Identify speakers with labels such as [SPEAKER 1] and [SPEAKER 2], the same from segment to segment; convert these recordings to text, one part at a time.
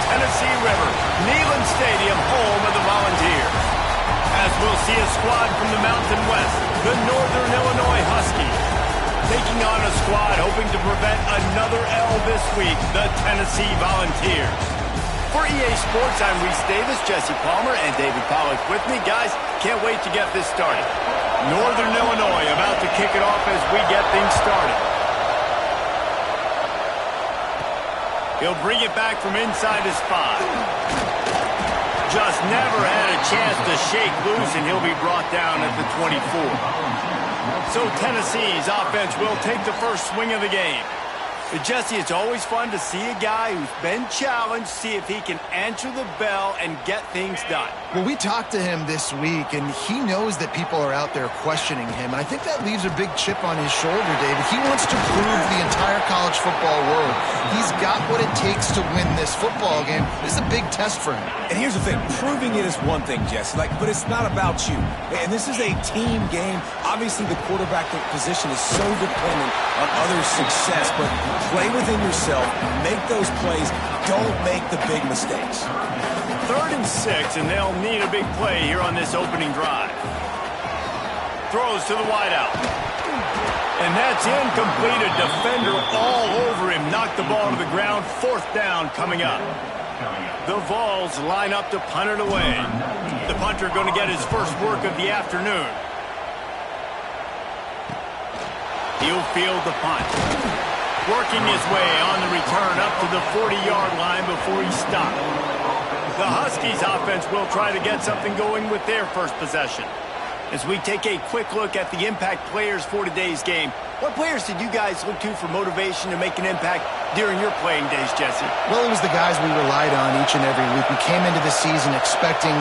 [SPEAKER 1] Tennessee River, Neyland Stadium, home of the Volunteers. As we'll see a squad from the Mountain West, the Northern Illinois Huskies, taking on a squad hoping to prevent another L this week, the Tennessee Volunteers. For EA Sports, I'm Reese Davis, Jesse Palmer, and David Pollock with me. Guys, can't wait to get this started. Northern Illinois about to kick it off as we get things started. He'll bring it back from inside his 5. Just never had a chance to shake loose, and he'll be brought down at the 24. So Tennessee's offense will take the first swing of the game. But Jesse, it's always fun to see a guy who's been challenged, see if he can answer the bell and get things done.
[SPEAKER 2] Well, we talked to him this week, and he knows that people are out there questioning him. And I think that leaves a big chip on his shoulder, David. He wants to prove the entire college football world he's got what it takes to win this football game. This is a big test for him.
[SPEAKER 3] And here's the thing. Proving it is one thing, Jesse, but it's not about you. And this is a team game. Obviously, the quarterback position is so dependent on others' success, but play within yourself, make those plays, don't make the big mistakes.
[SPEAKER 1] 3rd and 6, and they'll need a big play here on this opening drive. Throws to the wideout. And that's incomplete. A defender all over him. Knocked the ball to the ground. 4th down coming up. The Vols line up to punt it away. The punter going to get his first work of the afternoon. He'll field the punt. Working his way on the return up to the 40-yard line before he stopped. The Huskies offense will try to get something going with their first possession. As we take a quick look at the impact players for today's game, what players did you guys look to for motivation to make an impact during your playing days, Jesse?
[SPEAKER 2] Well, it was the guys we relied on each and every week. We came into the season expecting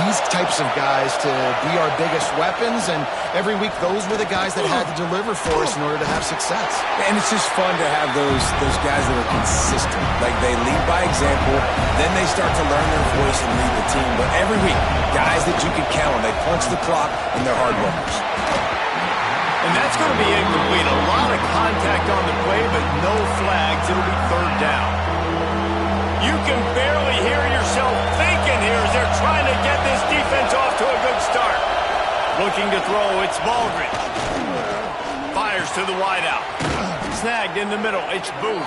[SPEAKER 2] these types of guys to be our biggest weapons, and every week those were the guys that had to deliver for us in order to have success.
[SPEAKER 3] And it's just fun to have those guys that are consistent. Like, they lead by example, then they start to learn their voice and lead the team. But every week, guys that you can count on, they punch the clock, and they're hard workers.
[SPEAKER 1] And that's going to be incomplete. A lot of contact on the play, but no flags. It'll be 3rd down. You can barely hear yourself thinking here as they're trying to get this defense off to a good start. Looking to throw, it's Baldridge. Fires to the wideout. Snagged in the middle, it's Booth.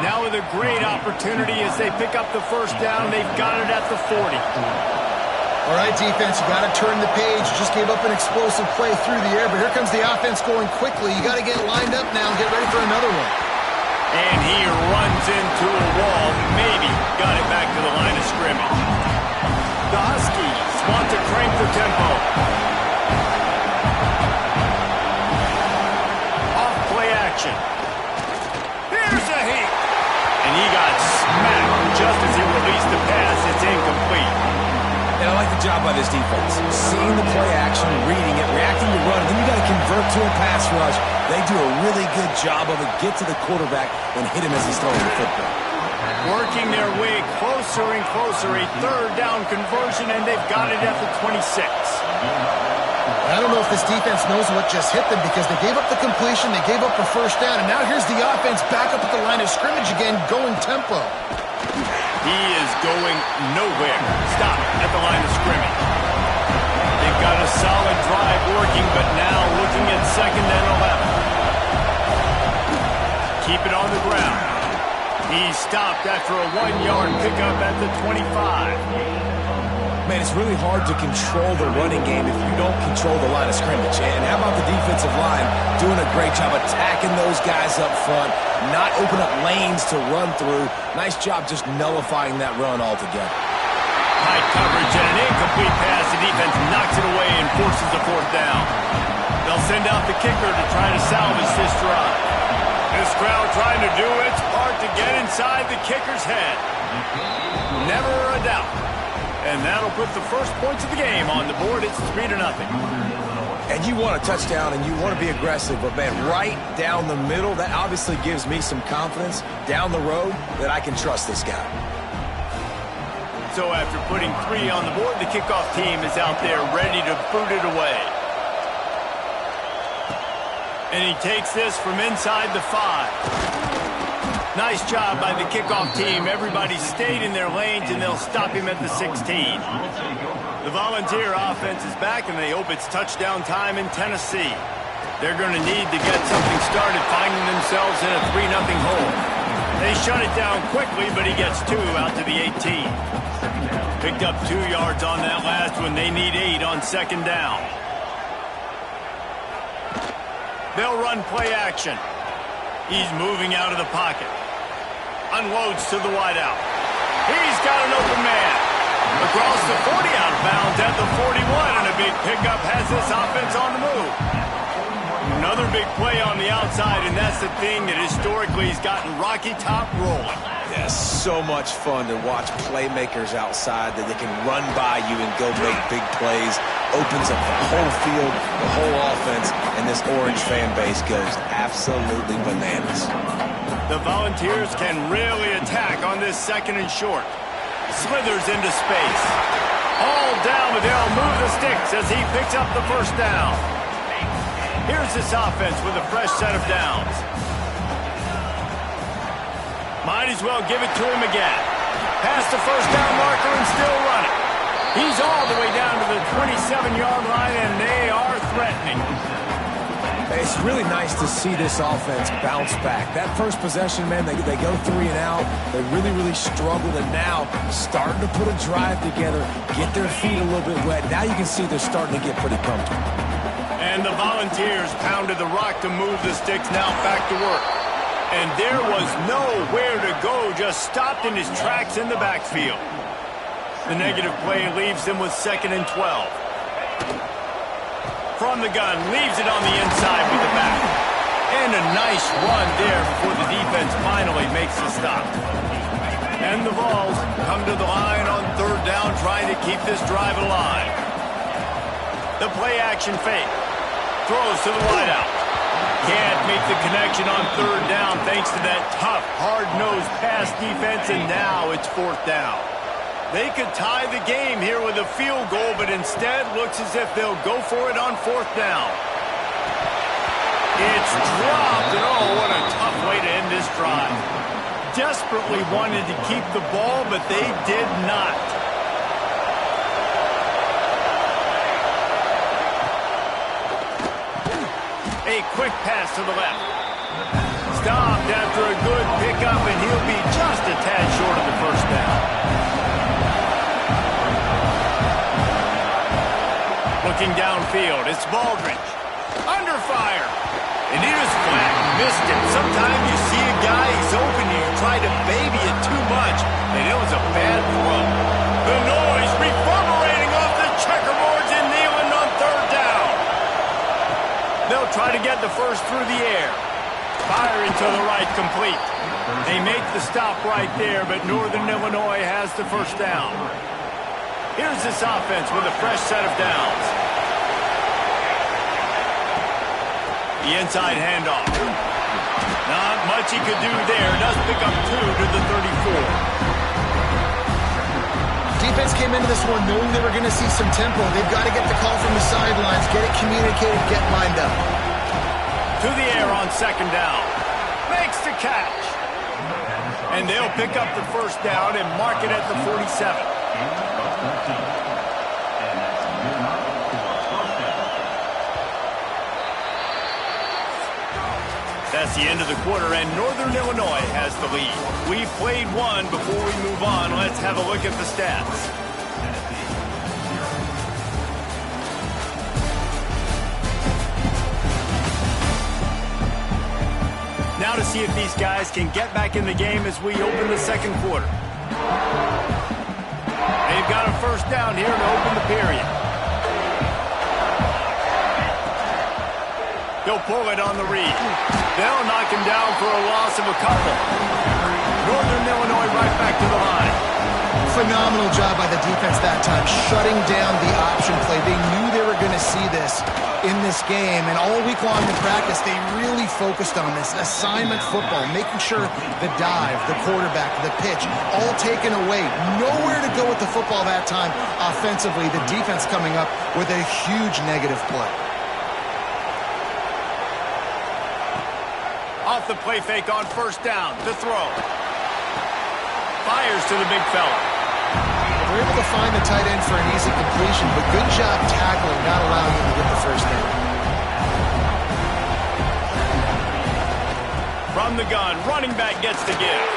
[SPEAKER 1] Now with a great opportunity as they pick up the 1st down. They've got it at the 40.
[SPEAKER 2] All right, defense, you got to turn the page. You just gave up an explosive play through the air, but here comes the offense going quickly. You got to get lined up now and get ready for another one.
[SPEAKER 1] And he runs into a wall. Maybe got it back to the line of scrimmage. The Huskies want to crank the tempo. Off play action. Here's a heat. And he got smacked just as he released the pass. It's incomplete.
[SPEAKER 3] And I like the job by this defense. Seeing the play action, reading it, reacting to run, then you got to convert to a pass rush. They do a really good job of it. Get to the quarterback and hit him as he's throwing the football.
[SPEAKER 1] Working their way closer and closer. A 3rd down conversion, and they've got it at the 26.
[SPEAKER 2] I don't know if this defense knows what just hit them because they gave up the completion, they gave up a 1st down, and now here's the offense back up at the line of scrimmage again, going tempo.
[SPEAKER 1] He is going nowhere. Stop at the line of scrimmage. They've got a solid drive working, but now looking at 2nd and 11. Keep it on the ground. He stopped after a 1-yard pickup at the 25.
[SPEAKER 3] Man, it's really hard to control the running game if you don't control the line of scrimmage. And how about the defensive line doing a great job attacking those guys up front, not open up lanes to run through. Nice job just nullifying that run altogether.
[SPEAKER 1] High coverage and an incomplete pass. The defense knocks it away and forces the 4th down. They'll send out the kicker to try to salvage this drive. This crowd trying to do its part to get inside the kicker's head. Never a doubt. And that'll put the first points of the game on the board. It's 3-0.
[SPEAKER 3] And you want a touchdown and you want to be aggressive, but man, right down the middle, that obviously gives me some confidence down the road that I can trust this guy.
[SPEAKER 1] So after putting 3 on the board, the kickoff team is out there ready to boot it away. And he takes this from inside the 5. Nice job by the kickoff team. Everybody stayed in their lanes, and they'll stop him at the 16. The Volunteer offense is back, and they hope it's touchdown time in Tennessee. They're going to need to get something started, finding themselves in a 3-0 hole. They shut it down quickly, but he gets 2 out to the 18. Picked up 2 yards on that last one. They need 8 on second down. They'll run play action. He's moving out of the pocket. Unloads to the wideout. He's got an open man. Across the 40, out of bounds at the 41, and a big pickup has this offense on the move. Another big play on the outside, and that's the thing that historically has gotten Rocky Top rolling.
[SPEAKER 3] Yeah, so much fun to watch playmakers outside that they can run by you and go make big plays. Opens up the whole field, the whole offense, and this Orange fan base goes absolutely bananas.
[SPEAKER 1] The Volunteers can really attack on this 2nd and short. Slithers into space. All down, but they'll move the sticks as he picks up the first down. Here's this offense with a fresh set of downs. Might as well give it to him again. Past the first down marker and still running. He's all the way down to the 27-yard line, and they are threatening.
[SPEAKER 3] It's really nice to see this offense bounce back. That first possession, man, they go 3 and out. They really struggled, and now starting to put a drive together, get their feet a little bit wet. Now you can see they're starting to get pretty comfortable.
[SPEAKER 1] And the Volunteers pounded the rock to move the sticks, now back to work. And there was nowhere to go, just stopped in his tracks in the backfield. The negative play leaves them with 2nd and 12. From the gun, leaves it on the inside with the back. And a nice run there before the defense finally makes the stop. And the Vols come to the line on 3rd down, trying to keep this drive alive. The play action fake. Throws to the wideout. Can't make the connection on 3rd down thanks to that tough, hard-nosed pass defense, and now it's 4th down. They could tie the game here with a field goal, but instead looks as if they'll go for it on 4th down. It's dropped, and oh, what a tough way to end this drive. Desperately wanted to keep the ball, but they did not. A quick pass to the left. Stopped after a good pickup, and he'll be just a tad short of the first down. Looking downfield, it's Baldridge. Under fire. And he was flat, missed it. Sometimes you see a guy, he's open, you try to baby it too much, and it was a bad throw. The noise reverberating off the checkerboards and kneeling on 3rd down. They'll try to get the first through the air. Firing to the right, complete. They make the stop right there, but Northern Illinois has the first down. Here's this offense with a fresh set of downs. The inside handoff. Not much he could do there. Does pick up 2 to the 34.
[SPEAKER 2] Defense came into this one knowing they were going to see some tempo. They've got to get the call from the sidelines, get it communicated, get lined up.
[SPEAKER 1] To the air on 2nd down. Makes the catch. And they'll pick up the first down and mark it at the 47. That's the end of the quarter, and Northern Illinois has the lead. We've played one. Before we move on, let's have a look at the stats. Now to see if these guys can get back in the game as we open the 2nd quarter. They've got a first down here to open the period. He'll pull it on the read. They'll knock him down for a loss of a couple. Northern Illinois right back to the line.
[SPEAKER 2] Phenomenal job by the defense that time, shutting down the option play. They knew they were going to see this in this game, and all week long in practice, they really focused on this assignment football, making sure the dive, the quarterback, the pitch, all taken away. Nowhere to go with the football that time offensively. The defense coming up with a huge negative play.
[SPEAKER 1] off the play fake on first down to throw. Fires to the big fella.
[SPEAKER 2] They're able to find the tight end for an easy completion, but good job tackling, not allowing him to get the first down.
[SPEAKER 1] From the gun, running back gets the give.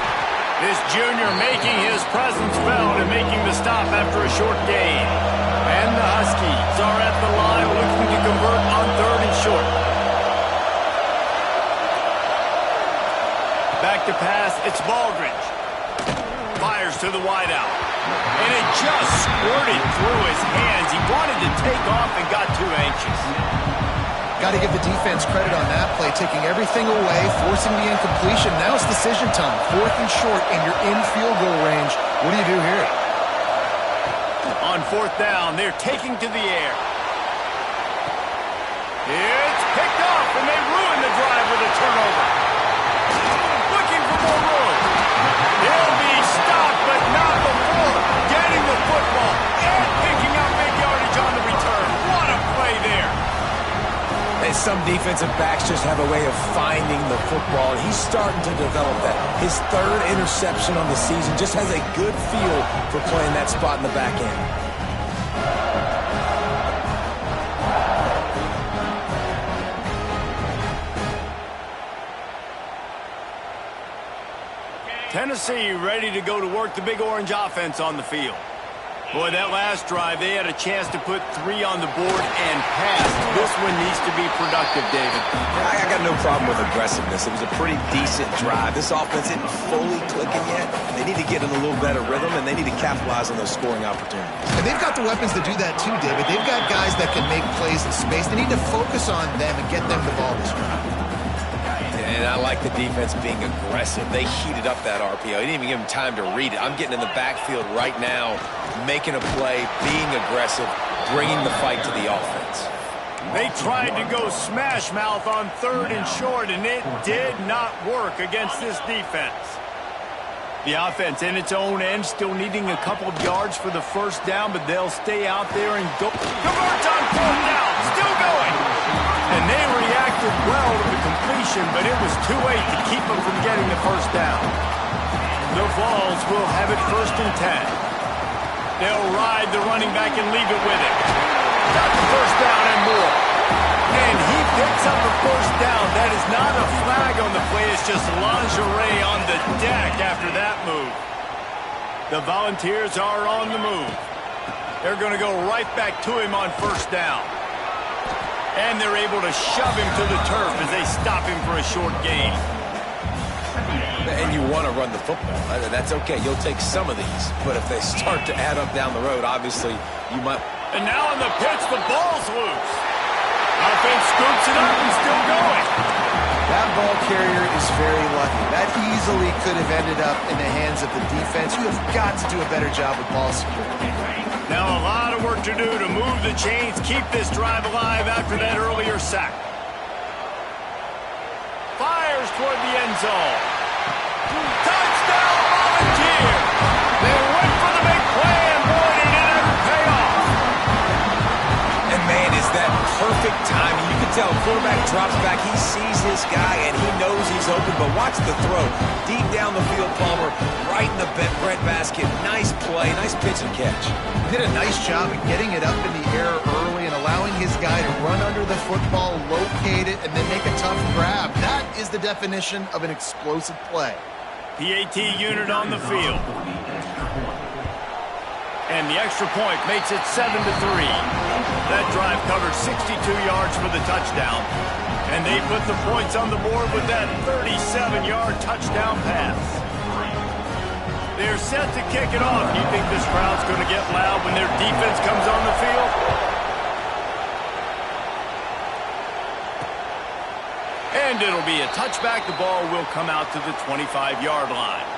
[SPEAKER 1] This junior making his presence felt and making the stop after a short gain. And the Huskies are at the line looking to convert on 3rd and short. Back to pass, it's Baldridge. Fires to the wideout. And it just squirted through his hands. He wanted to take off and got too anxious.
[SPEAKER 2] Got to give the defense credit on that play, taking everything away, forcing the incompletion. Now it's decision time. 4th and short, and you're in field goal range. What do you do here?
[SPEAKER 1] On 4th down, they're taking to the air. It's picked off, and they ruin the drive with a turnover. Looking for more room. He'll be stopped, but not before getting the football and picking up big yardage on the return. What a play there.
[SPEAKER 3] And some defensive backs just have a way of finding the football, and he's starting to develop that. His 3rd interception on the season just has a good feel for playing that spot in the back end.
[SPEAKER 1] Tennessee ready to go to work the Big Orange offense on the field. Boy, that last drive, they had a chance to put 3 on the board and pass. This one needs to be productive, David.
[SPEAKER 3] I got no problem with aggressiveness. It was a pretty decent drive. This offense isn't fully clicking yet. They need to get in a little better rhythm, and they need to capitalize on those scoring opportunities.
[SPEAKER 2] And they've got the weapons to do that too, David. They've got guys that can make plays in space. They need to focus on them and get them the ball this drive.
[SPEAKER 3] And I like the defense being aggressive. They heated up that RPO. He didn't even give him time to read it. I'm getting in the backfield right now, making a play, being aggressive, bringing the fight to the offense.
[SPEAKER 1] They tried to go smash mouth on 3rd and short, and it did not work against this defense. The offense in its own end still needing a couple of yards for the first down, but they'll stay out there and go. Converts on 4th down, still going. And they reacted well to the completion, but it was too late to keep them from getting the first down. The Vols will have it 1st and 10. They'll ride the running back and leave it with him. Got the first down and more. And he picks up the first down. That is not a flag on the play. It's just lingerie on the deck after that move. The Volunteers are on the move. They're going to go right back to him on first down. And they're able to shove him to the turf as they stop him for a short gain.
[SPEAKER 3] And you want to run the football. That's okay. You'll take some of these. But if they start to add up down the road, obviously you might.
[SPEAKER 1] And now on the pitch, the ball's loose. Offense scoops it up and still going.
[SPEAKER 2] That ball carrier is very lucky. That easily could have ended up in the hands of the defense. You have got to do a better job with ball security.
[SPEAKER 1] Now a lot of work to do to move the chains, keep this drive alive after that earlier sack. Fires toward the end zone. Touchdown, Volunteer! They went for the big play, and boy, did it ever pay off.
[SPEAKER 3] And man, is that perfect timing. You can tell quarterback drops back. He sees his guy, and he knows he's open. But watch the throw. Deep down the field, Palmer, right in the bread basket. Nice play, nice pitch and catch.
[SPEAKER 2] He did a nice job of getting it up in the air early and allowing his guy to run under the football, locate it, and then make a tough grab. That is the definition of an explosive play.
[SPEAKER 1] PAT unit on the field. And the extra point makes it 7-3. That drive covered 62 yards for the touchdown. And they put the points on the board with that 37-yard touchdown pass. They're set to kick it off. Do you think this crowd's going to get loud when their defense comes on the field? And it'll be a touchback. The ball will come out to the 25-yard line.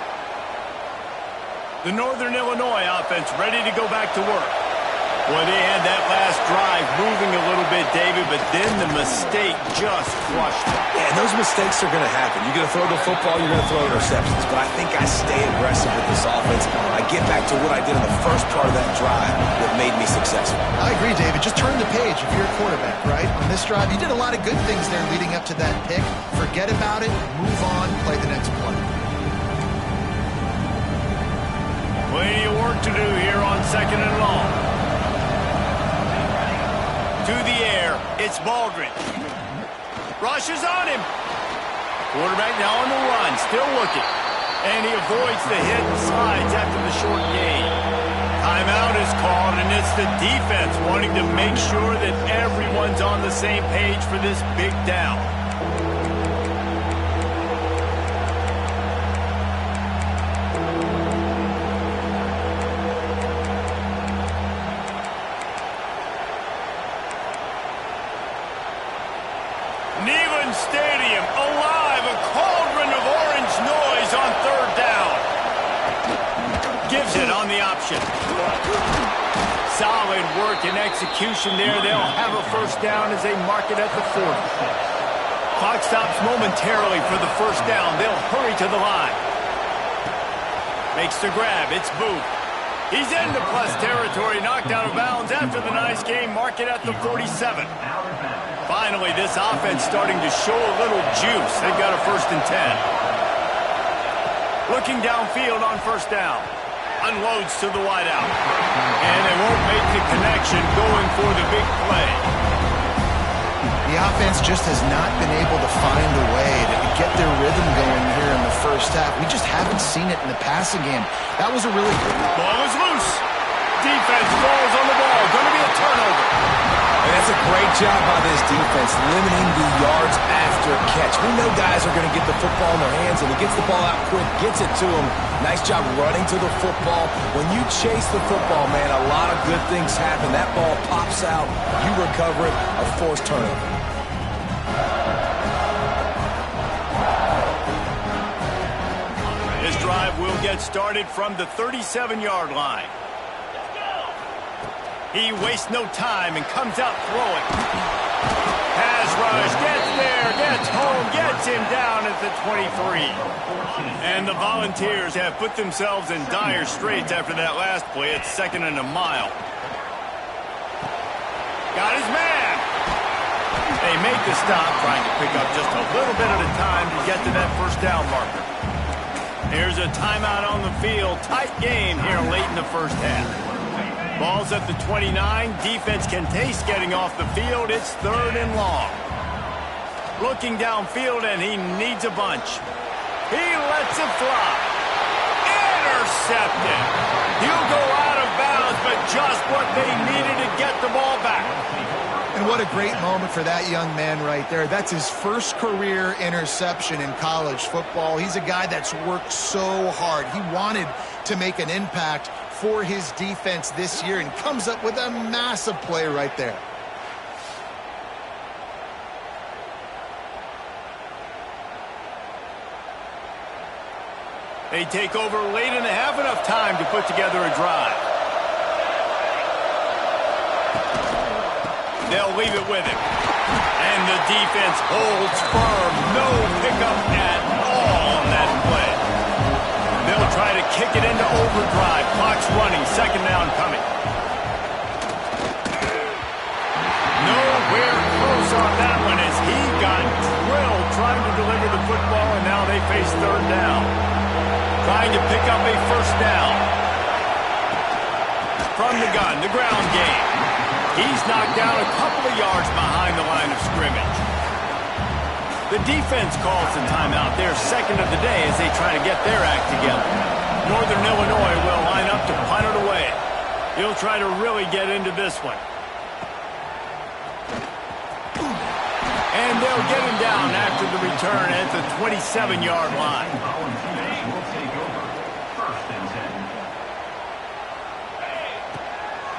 [SPEAKER 1] The Northern Illinois offense ready to go back to work. Well, they had that last drive moving a little bit, David, but then the mistake just crushed them.
[SPEAKER 3] Yeah, and those mistakes are going to happen. You're going to throw the football, you're going to throw interceptions. But I think I stay aggressive with this offense. I get back to what I did in the first part of that drive that made me successful.
[SPEAKER 2] I agree, David. Just turn the page if you're a quarterback, right? On this drive, you did a lot of good things there leading up to that pick. Forget about it, move on, play the next play.
[SPEAKER 1] Plenty of work to do here on 2nd and long. To the air, it's Baldridge. Rushes on him. Quarterback now on the run, still looking. And he avoids the hit and slides after the short gain. Timeout is called, and it's the defense wanting to make sure that everyone's on the same page for this big down. Stadium alive, a cauldron of orange noise on 3rd down. Gives it on the option. Solid work and execution there. They'll have a 1st down as they mark it at the 40. Clock stops momentarily for the 1st down. They'll hurry to the line. Makes the grab. It's Booth. He's into plus territory, knocked out of bounds after the nice game. Mark it at the 47. Finally, this offense starting to show a little juice. They've got a 1st and 10. Looking downfield on 1st down. Unloads to the wideout. And they won't make the connection going for the big play.
[SPEAKER 2] The offense just has not been able to find a way to get their rhythm going here in the 1st half. We just haven't seen it in the passing game. That was a really good one.
[SPEAKER 1] Ball is loose. Defense falls on the ball. Going to be a turnover.
[SPEAKER 3] And that's a great job by this defense, limiting the yards after catch. We know guys are going to get the football in their hands, and he gets the ball out quick, gets it to him. Nice job running to the football. When you chase the football, man, a lot of good things happen. That ball pops out, you recover it, a forced turnover.
[SPEAKER 1] This drive will get started from the 37-yard line. He wastes no time and comes out throwing. Pass rush, gets there, gets home, gets him down at the 23. And the Volunteers have put themselves in dire straits after that last play. It's 2nd and a mile. Got his man. They make the stop, trying to pick up just a little bit at a time to get to that 1st down marker. Here's a timeout on the field. Tight game here late in the 1st half. Ball's at the 29. Defense can taste getting off the field. It's 3rd and long. Looking downfield, and he needs a bunch. He lets it fly. Intercepted. He'll go out of bounds, but just what they needed to get the ball back.
[SPEAKER 2] And what a great moment for that young man right there. That's his 1st career interception in college football. He's a guy that's worked so hard. He wanted to make an impact for his defense this year and comes up with a massive play right there.
[SPEAKER 1] They take over late and have enough time to put together a drive. They'll leave it with him. And the defense holds firm. No pickup at all on that play. They'll try to kick it into overdrive. Clock's running. 2nd down coming. Nowhere close on that one as he got drilled trying to deliver the football, and now they face 3rd down. Trying to pick up a 1st down. From the gun, the ground game. He's knocked down a couple of yards behind the line of scrimmage. The defense calls the timeout. Their 2nd of the day as they try to get their act together. Northern Illinois will line up to punt it away. He'll try to really get into this one. And they'll get him down after the return at the 27-yard line.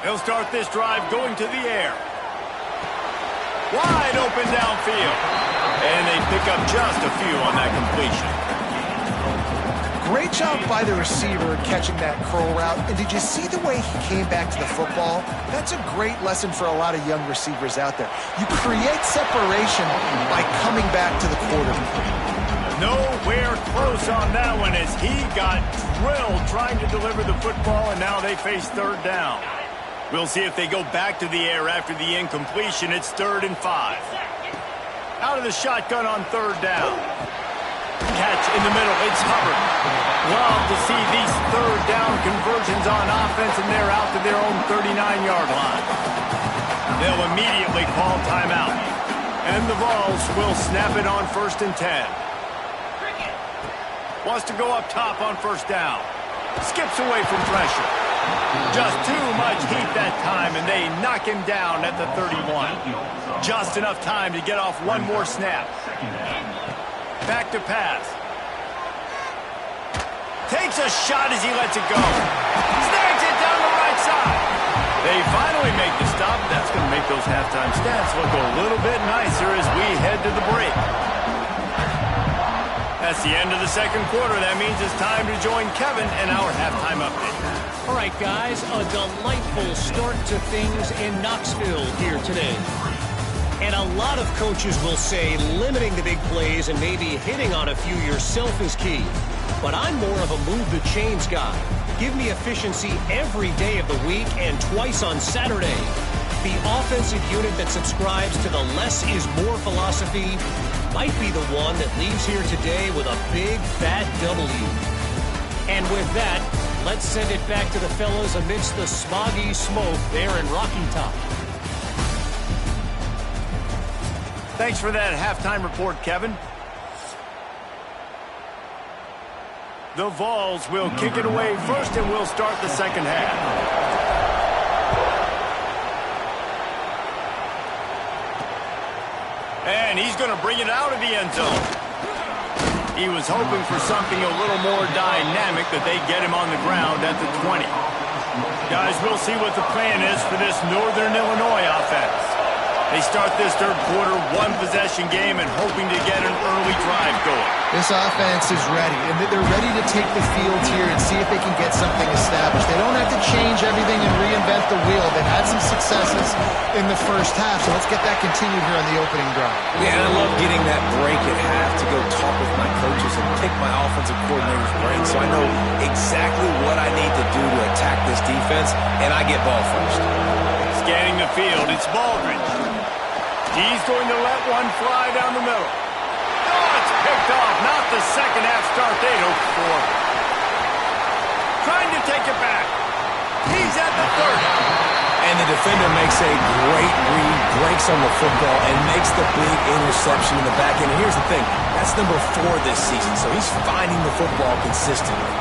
[SPEAKER 1] They'll start this drive going to the air. Wide open downfield. And they pick up just a few on that completion.
[SPEAKER 2] Great job by the receiver catching that curl route. And did you see the way he came back to the football? That's a great lesson for a lot of young receivers out there. You create separation by coming back to the quarterback.
[SPEAKER 1] Nowhere close on that one as he got drilled trying to deliver the football, and now they face third down. We'll see if they go back to the air after the incompletion. It's 3rd and 5. Out of the shotgun on 3rd down. Catch in the middle. It's Hubbard. Love to see these 3rd down conversions on offense, and they're out to their own 39-yard line. They'll immediately call timeout. And the Vols will snap it on 1st and 10. Wants to go up top on 1st down. Skips away from pressure. Just too much heat that time, and they knock him down at the 31. Just enough time to get off one more snap. Back to pass. Takes a shot as he lets it go. Snags it down the right side. They finally make the stop. That's going to make those halftime stats look a little bit nicer as we head to the break. That's the end of the 2nd quarter. That means it's time to join Kevin in our halftime update.
[SPEAKER 4] All right, guys, a delightful start to things in Knoxville here today. And a lot of coaches will say limiting the big plays and maybe hitting on a few yourself is key. But I'm more of a move the chains guy. Give me efficiency every day of the week and twice on Saturday. The offensive unit that subscribes to the less is more philosophy might be the one that leaves here today with a big, fat W. And with that, let's send it back to the fellas amidst the smoggy smoke there in Rocky Top.
[SPEAKER 1] Thanks for that halftime report, Kevin. The Vols will kick it away first, and we'll start the 2nd half. And he's going to bring it out of the end zone. He was hoping for something a little more dynamic, but they get him on the ground at the 20. Guys, we'll see what the plan is for this Northern Illinois offense. They start this 3rd quarter, 1-possession game, and hoping to get an early drive going.
[SPEAKER 2] This offense is ready, and they're ready to take the field here and see if they can get something established. They don't have to change everything and reinvent the wheel. They've had some successes in the 1st half, so let's get that continued here on the opening drive.
[SPEAKER 3] Yeah, and I love getting that break at half to go talk with my coaches and pick my offensive coordinator's brain so I know exactly what I need to do to attack this defense, and I get ball first.
[SPEAKER 1] Scanning the field, it's Baldridge. He's going to let one fly down the middle. Oh, it's picked off. Not the 2nd half start they'd hoped for. Trying to take it back. He's at the 30.
[SPEAKER 3] And the defender makes a great read, breaks on the football, and makes the big interception in the back end. And here's the thing. That's number 4 this season, so he's finding the football consistently.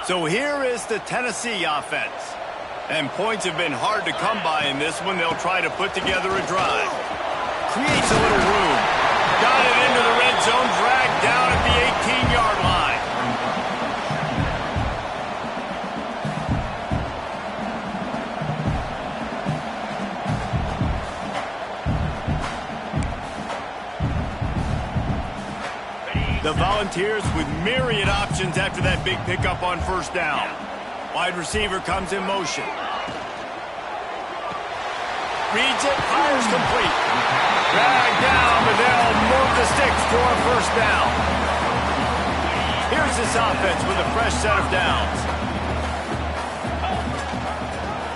[SPEAKER 1] So here is the Tennessee offense. And points have been hard to come by in this one. They'll try to put together a drive. Creates a little room. Got it into the red zone, dragged down at the 18-yard line. The Volunteers with myriad options after that big pickup on 1st down. Wide receiver comes in motion. Reads it, fires complete. Dragged down, but they'll move the sticks for a 1st down. Here's this offense with a fresh set of downs.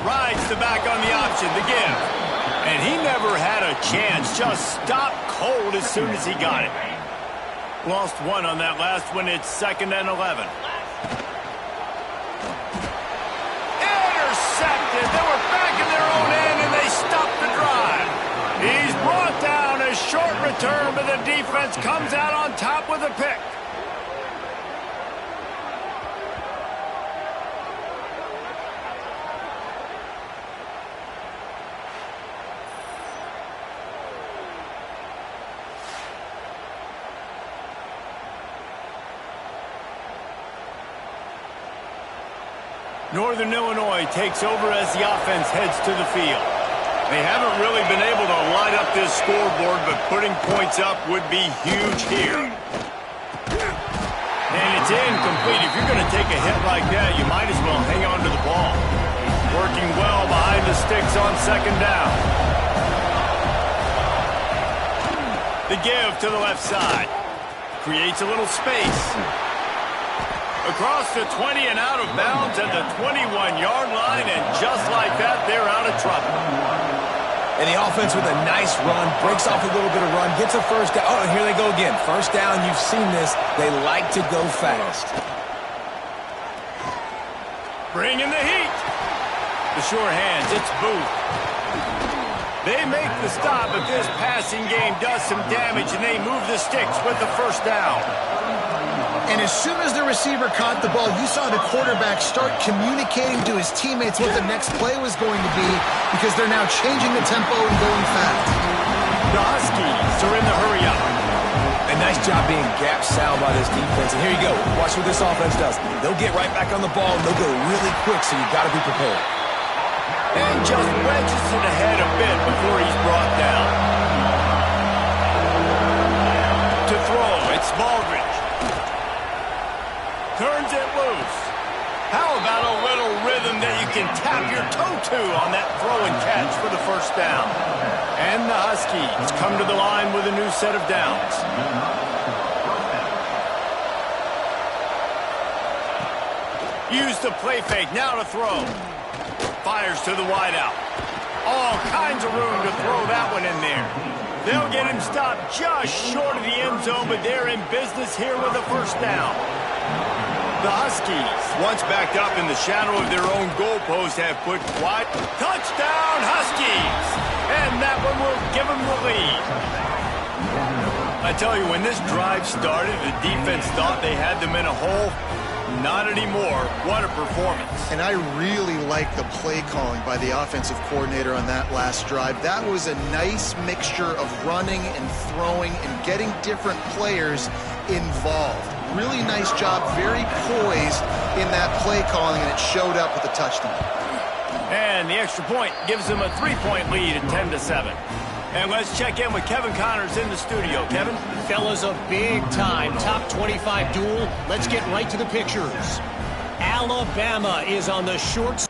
[SPEAKER 1] Rides the back on the option, the give. And he never had a chance, just stopped cold as soon as he got it. Lost one on that last one. It's 2nd and 11. Intercepted. They were back in their own end, and they stopped the drive. He's brought down a short return, but the defense comes out on top with a pick. Northern Illinois takes over as the offense heads to the field. They haven't really been able to light up this scoreboard, but putting points up would be huge here. And it's incomplete. If you're going to take a hit like that, you might as well hang on to the ball. Working well behind the sticks on second down. The give to the left side. Creates a little space. Across the 20 and out of bounds at the 21-yard line, and just like that, they're out of trouble.
[SPEAKER 3] And the offense with a nice run, breaks off a little bit of run, gets a first down. Oh, and here they go again. First down, you've seen this. They like to go fast.
[SPEAKER 1] Bring in the heat. The sure hands, it's Booth. They make the stop, but this passing game does some damage, and they move the sticks with the first down.
[SPEAKER 2] And as soon as the receiver caught the ball, you saw the quarterback start communicating to his teammates what the next play was going to be, because they're now changing the tempo and going fast.
[SPEAKER 1] The Huskies are in the hurry-up.
[SPEAKER 3] A nice job being gap sound by this defense. And here you go. Watch what this offense does. They'll get right back on the ball, and they'll go really quick, so you've got to be prepared.
[SPEAKER 1] And just wedges it ahead a bit before he's brought down. To throw, it's Baldridge. Turns it loose. How about a little rhythm that you can tap your toe to on that throw and catch for the first down? And the Huskies come to the line with a new set of downs. Use the play fake, now to throw. Fires to the wideout. All kinds of room to throw that one in there. They'll get him stopped just short of the end zone, but they're in business here with a first down. The Huskies, once backed up in the shadow of their own goalpost, have put wide. Touchdown, Huskies! And that one will give them the lead. I tell you, when this drive started, the defense thought they had them in a hole. Not anymore. What a performance.
[SPEAKER 2] And I really like the play calling by the offensive coordinator on that last drive. That was a nice mixture of running and throwing and getting different players involved. Really nice job, very poised in that play calling, and it showed up with a touchdown.
[SPEAKER 1] And the extra point gives them a 3-point lead at 10-7. And let's check in with Kevin Connors in the studio. Kevin?
[SPEAKER 4] Fellas, a big-time top 25 duel. Let's get right to the pictures. Alabama is on the short side.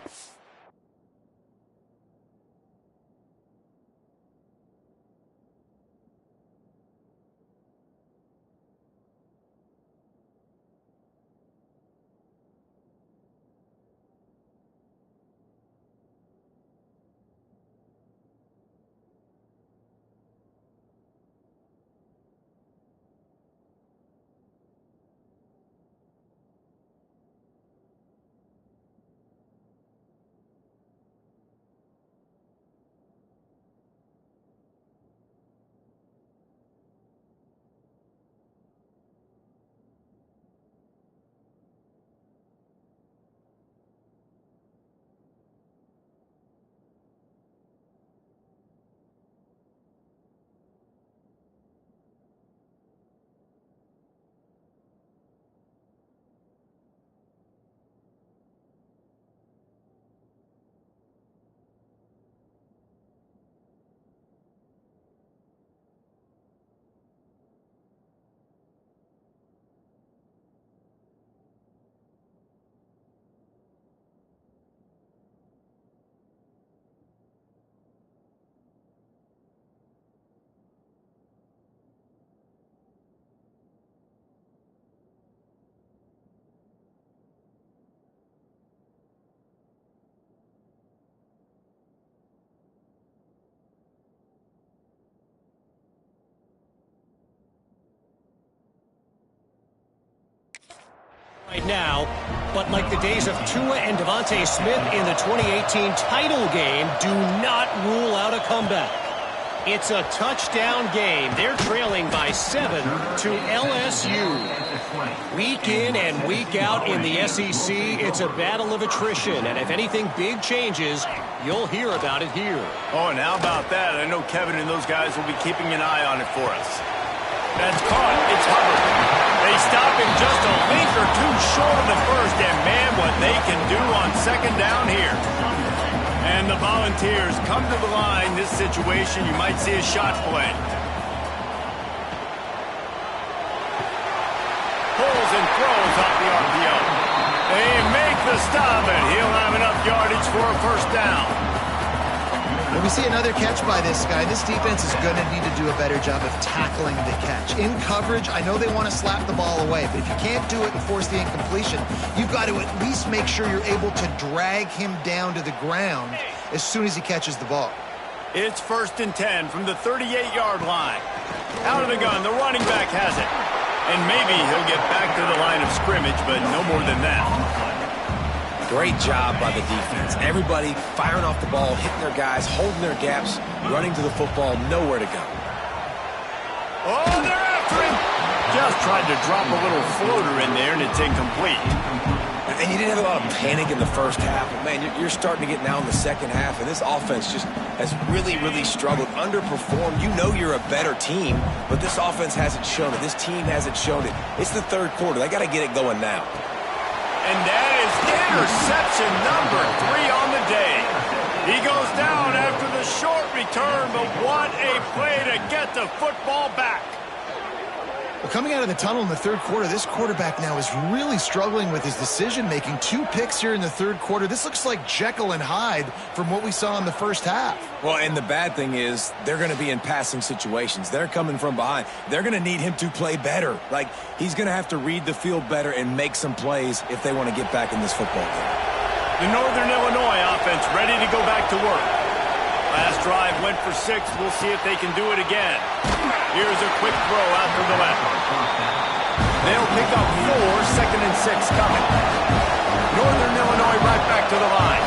[SPEAKER 4] right now, but like the days of Tua and Devontae Smith in the 2018 title game, do not rule out a comeback. It's a touchdown game. They're trailing by 7 to LSU. Week in and week out in the SEC, it's a battle of attrition, and if anything big changes, you'll hear about it here.
[SPEAKER 1] Oh, and how about that? I know Kevin and those guys will be keeping an eye on it for us. That's caught. It's Hubbard. They stop him just a length or two short of the first, and man, what they can do on second. second down here. And the Volunteers come to the line. This situation, you might see a shot play. Pulls and throws off the RPO. They make the stop, and he'll have enough yardage for a first down.
[SPEAKER 2] When we see another catch by this guy, this defense is going to need to do a better job of tackling the catch. In coverage, I know they want to slap the ball away, but if you can't do it and force the incompletion, you've got to at least make sure you're able to drag him down to the ground as soon as he catches the ball.
[SPEAKER 1] It's 1st and 10 from the 38-yard line. Out of the gun, the running back has it. And maybe he'll get back to the line of scrimmage, but no more than that.
[SPEAKER 3] Great job by the defense. Everybody firing off the ball, hitting their guys, holding their gaps, running to the football, nowhere to go.
[SPEAKER 1] Oh, they're after him! Just tried to drop a little floater in there, and it's incomplete.
[SPEAKER 3] And you didn't have a lot of panic in the first half. But man, you're starting to get now in the second half, and this offense just has really, really struggled, underperformed. You know you're a better team, but this offense hasn't shown it. This team hasn't shown it. It's the third quarter. They got to get it going now.
[SPEAKER 1] And that is interception number 3 on the day. He goes down after the short return, but what a play to get the football back.
[SPEAKER 2] Well, coming out of the tunnel in the third quarter, this quarterback now is really struggling with his decision-making. 2 picks here in the third quarter. This looks like Jekyll and Hyde from what we saw in the first half.
[SPEAKER 3] Well, and the bad thing is they're going to be in passing situations. They're coming from behind. They're going to need him to play better. Like, he's going to have to read the field better and make some plays if they want to get back in this football game.
[SPEAKER 1] The Northern Illinois offense ready to go back to work. Last drive went for 6. We'll see if they can do it again. Here's a quick throw out to the left. They'll pick up 4, 2nd and 6 coming. Northern Illinois right back to the line.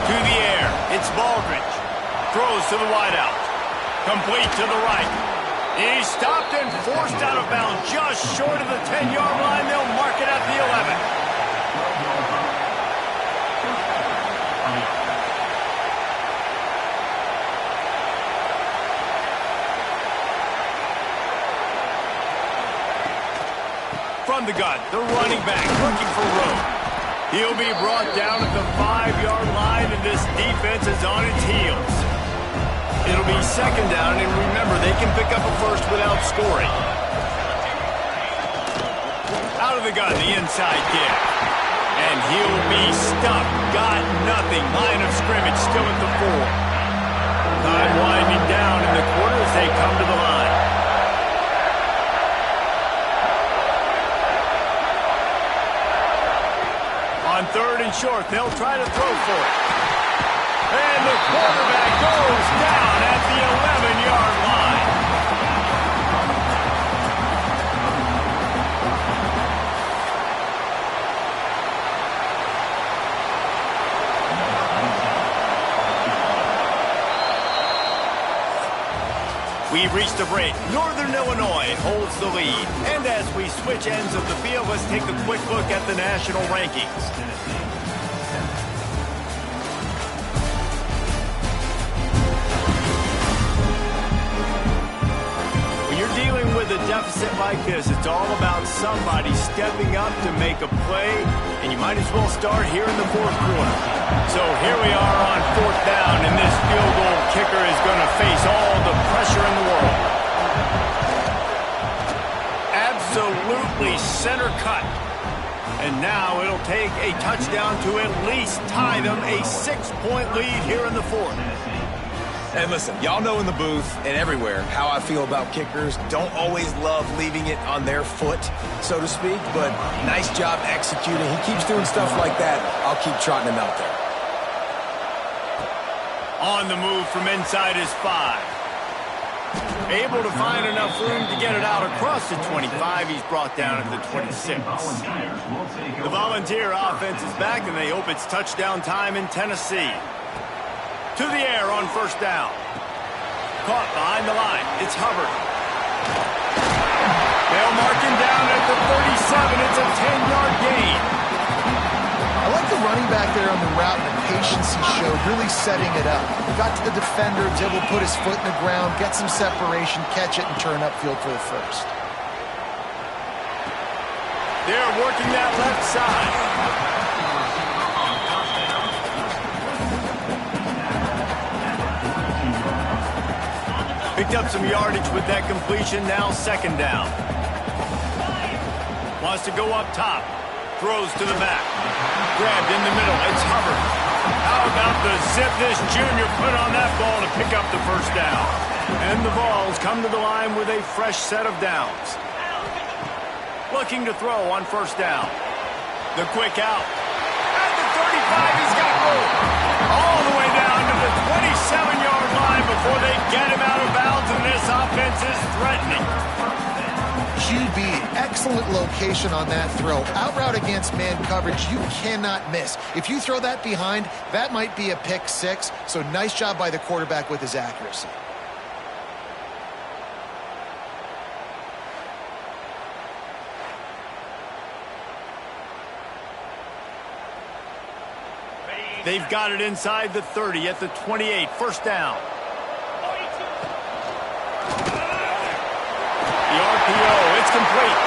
[SPEAKER 1] To the air, it's Baldridge. Throws to the wideout. Complete to the right. He's stopped and forced out of bounds just short of the 10-yard line. They'll mark it at the 11. From the gun, the running back looking for room. He'll be brought down at the 5-yard line, and this defense is on its heels. It'll be 2nd down, and remember, they can pick up a first without scoring. Out of the gun, the inside kick. And he'll be stuffed. Got nothing. Line of scrimmage still at the 4. Time winding down in the quarter as they come to the line. On 3rd and short, they'll try to throw for it. And the quarterback goes down at the 11-yard line. We've reached a break. Northern Illinois holds the lead. And as we switch ends of the field, let's take a quick look at the national rankings. When you're dealing with a deficit like this, it's all about somebody stepping up to make a play, and you might as well start here in the 4th quarter. So here we are on 4th down, and this field goal kicker is going to face all the pressure in the world. Absolutely center cut. And now it'll take a touchdown to at least tie them a 6-point lead here in the 4th.
[SPEAKER 3] And listen, y'all know in the booth and everywhere how I feel about kickers. Don't always love leaving it on their foot, so to speak, but nice job executing. He keeps doing stuff like that. I'll keep trotting him out there.
[SPEAKER 1] On the move from inside his 5. Able to find enough room to get it out across the 25. He's brought down at the 26. The Volunteer offense is back, and they hope it's touchdown time in Tennessee. To the air on 1st down. Caught behind the line. It's Hubbard. They'll mark him down at the 37. It's a 10-yard gain.
[SPEAKER 2] I like the running back there on the route and the patience he showed, really setting it up. He got to the defender, was able to put his foot in the ground, get some separation, catch it, and turn upfield for the first.
[SPEAKER 1] They're working that left side. Picked up some yardage with that completion. Now second down. Wants to go up top. Throws to the back. Grabbed in the middle. It's Hubbard. How about the zip this junior put on that ball to pick up the first down? And the Vols come to the line with a fresh set of downs. Looking to throw on first down. The quick out. At the 35, he's got room. All the way down to the 27-yard line before they get him out of bounds, and this offense is threatening.
[SPEAKER 2] QB, excellent location on that throw. Out route against man coverage, you cannot miss. If you throw that behind, that might be a pick six. So nice job by the quarterback with his accuracy.
[SPEAKER 1] They've got it inside the 30 at the 28. First down. The RPO, it's complete.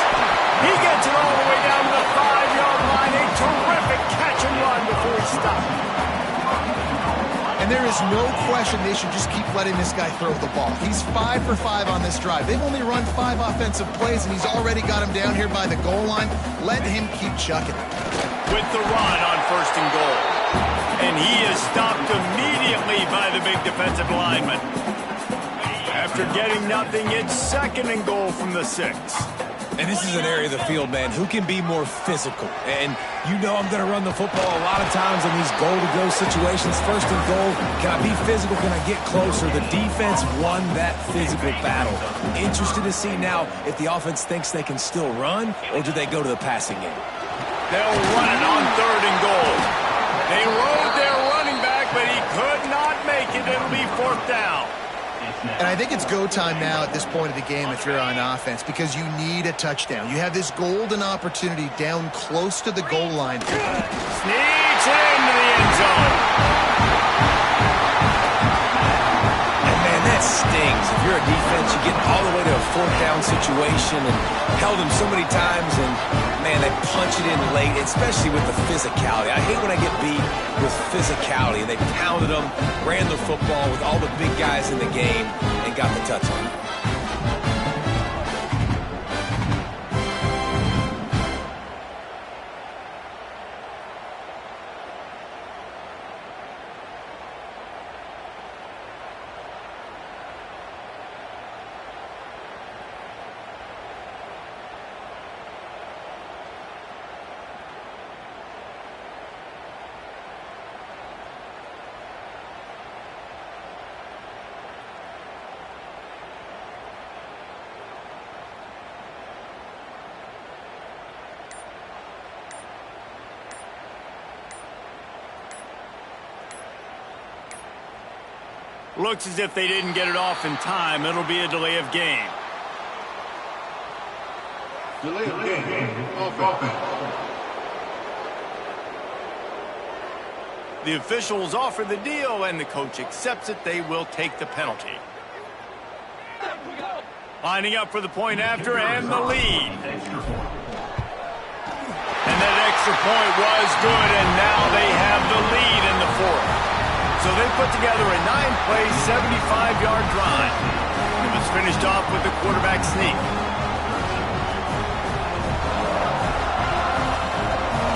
[SPEAKER 1] He gets it all the way down to the 5-yard line. A terrific catch and run before he stopped.
[SPEAKER 2] And there is no question they should just keep letting this guy throw the ball. He's 5 for 5 on this drive. They've only run 5 offensive plays, and he's already got him down here by the goal line. Let him keep chucking.
[SPEAKER 1] With the run on first and goal. And he is stopped immediately by the big defensive lineman. After getting nothing, it's second and goal from the 6.
[SPEAKER 3] And this is an area of the field, man, who can be more physical. And you know I'm going to run the football a lot of times in these goal-to-go situations. First and goal, can I be physical? Can I get closer? The defense won that physical battle. Interested to see now if the offense thinks they can still run, or do they go to the passing game?
[SPEAKER 1] They'll run it on third and goal. They rode their running back, but he could not make it. It'll be fourth down.
[SPEAKER 2] And I think it's go time now at this point of the game if you're on offense, because you need a touchdown. You have this golden opportunity down close to the goal line.
[SPEAKER 1] Sneaks into the end zone.
[SPEAKER 3] And man, that stings. If you're a defense, you get all the way to a fourth down situation and held them so many times, and man, they punch it in late, especially with the physicality. I hate when I get beat with physicality. They pounded them, ran the football with all the big guys in the game, and got the touchdown.
[SPEAKER 1] Looks as if they didn't get it off in time. It'll be a delay of game.
[SPEAKER 5] Delay of game. Offense.
[SPEAKER 1] The officials offer the deal, and the coach accepts it. They will take the penalty. Lining up for the point after and the lead. And that extra point was good, and now they have the lead in the fourth. So they put together a 9-play, 75-yard drive. It was finished off with the quarterback sneak.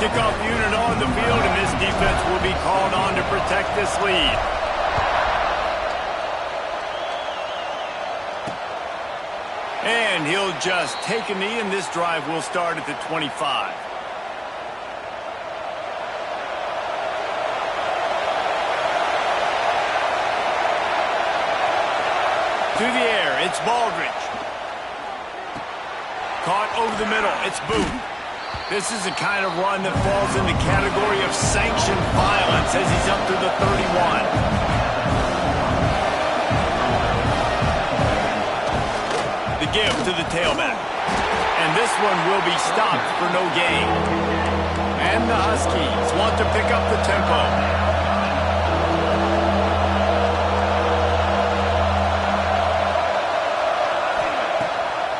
[SPEAKER 1] Kickoff unit on the field, and this defense will be called on to protect this lead. And he'll just take a knee, and this drive will start at the 25. Through the air, it's Baldridge. Caught over the middle, it's Booth. This is the kind of run that falls in the category of sanctioned violence as he's up to the 31. The give to the tailback. And this one will be stopped for no gain. And the Huskies want to pick up the tempo.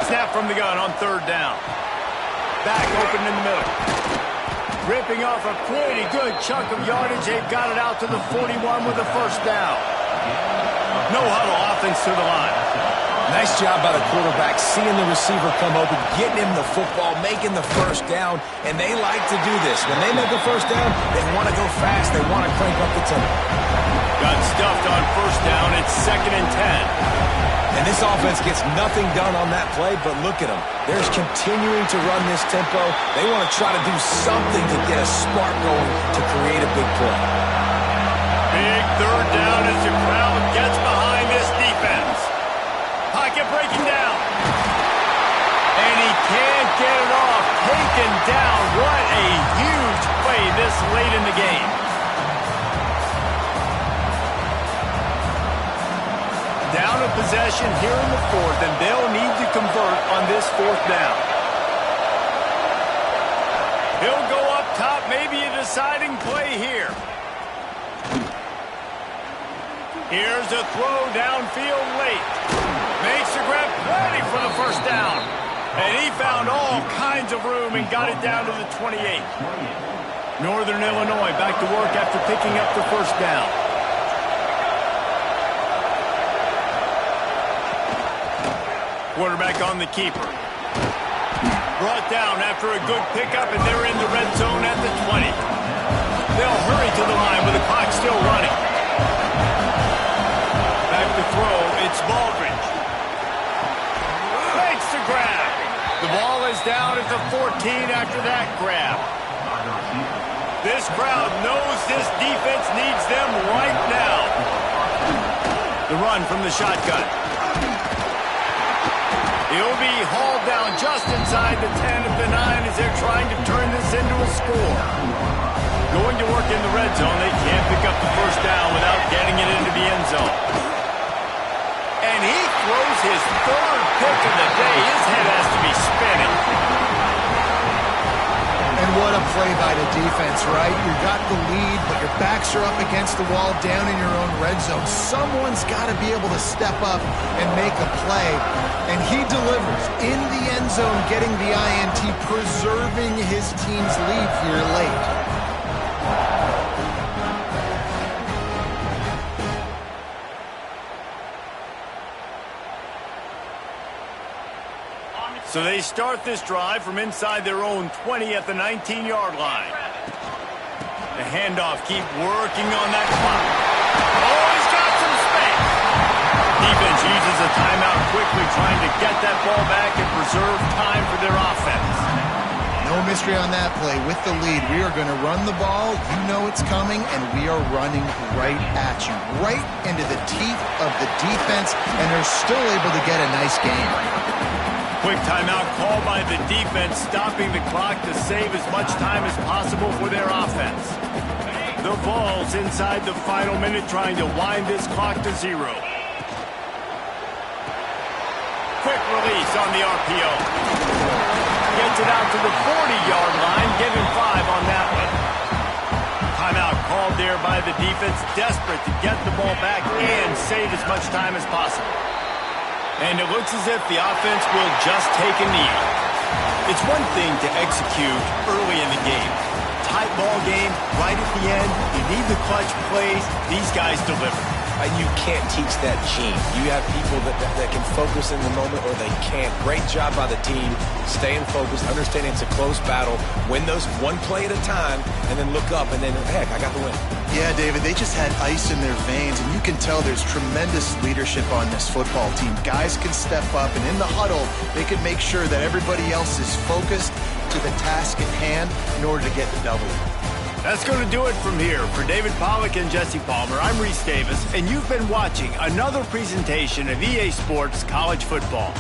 [SPEAKER 1] Snap from the gun on third down. back open in the middle. Ripping off a pretty good chunk of yardage. They've got it out to the 41 with a first down. No huddle offense to the line.
[SPEAKER 3] Nice job by the quarterback, seeing the receiver come open, getting him the football, making the first down, and they like to do this. When they make a first down, they want to go fast. They want to crank up the tempo.
[SPEAKER 1] Got stuffed on first down. It's 2nd and 10.
[SPEAKER 3] And this offense gets nothing done on that play, but look at them. They're continuing to run this tempo. They want to try to do something to get a spark going to create a big play.
[SPEAKER 1] Big third down as the crowd gets behind this defense. Pocket breaking down. And he can't get it off. Taken down. What a huge play this late in the game. Down a possession here in the 4th, and they'll need to convert on this 4th down. He'll go up top, maybe a deciding play here. Here's a throw downfield late. Makes the grab, ready for the first down. And he found all kinds of room and got it down to the 28. Northern Illinois back to work after picking up the first down. Quarterback on the keeper. Brought down after a good pickup, and they're in the red zone at the 20. They'll hurry to the line with the clock still running. Back to throw, it's Baldridge. Makes the grab. The ball is down at the 14 after that grab. This crowd knows this defense needs them right now. The run from the shotgun. He'll be hauled down just inside the 10 of the 9 as they're trying to turn this into a score. Going to work in the red zone. They can't pick up the first down without getting it into the end zone. And he throws his 3rd pick of the day. His head has to be spinning.
[SPEAKER 2] And what a play by the defense, right? You got the lead, but your backs are up against the wall down in your own red zone. Someone's got to be able to step up and make a play. And he delivers in the end zone, getting the INT, preserving his team's lead here late.
[SPEAKER 1] So they start this drive from inside their own 20 at the 19-yard line. The handoff, keep working on that clock. Oh, he's got some space. Defense uses a timeout quickly, trying to get that ball back and preserve time for their offense.
[SPEAKER 2] No mystery on that play. With the lead, we are going to run the ball. You know it's coming, and we are running right at you. Right into the teeth of the defense, and they're still able to get a nice game.
[SPEAKER 1] Quick timeout call by the defense, stopping the clock to save as much time as possible for their offense. The ball's inside the final minute, trying to wind this clock to 0. Quick release on the RPO. Gets it out to the 40-yard line, giving 5 on that one. Timeout called there by the defense, desperate to get the ball back and save as much time as possible. And it looks as if the offense will just take a knee. It's one thing to execute early in the game. Tight ball game, right at the end, you need the clutch plays. These guys deliver.
[SPEAKER 3] And you can't teach that gene. You have people that can focus in the moment or they can't. Great job by the team, staying focused, understanding it's a close battle, win those one play at a time, and then look up and then, heck, I got the win.
[SPEAKER 2] Yeah, David, they just had ice in their veins, and you can tell there's tremendous leadership on this football team. Guys can step up, and in the huddle, they can make sure that everybody else is focused to the task at hand in order to get the W.
[SPEAKER 1] That's going to do it from here. For David Pollack and Jesse Palmer, I'm Reese Davis, and you've been watching another presentation of EA Sports College Football.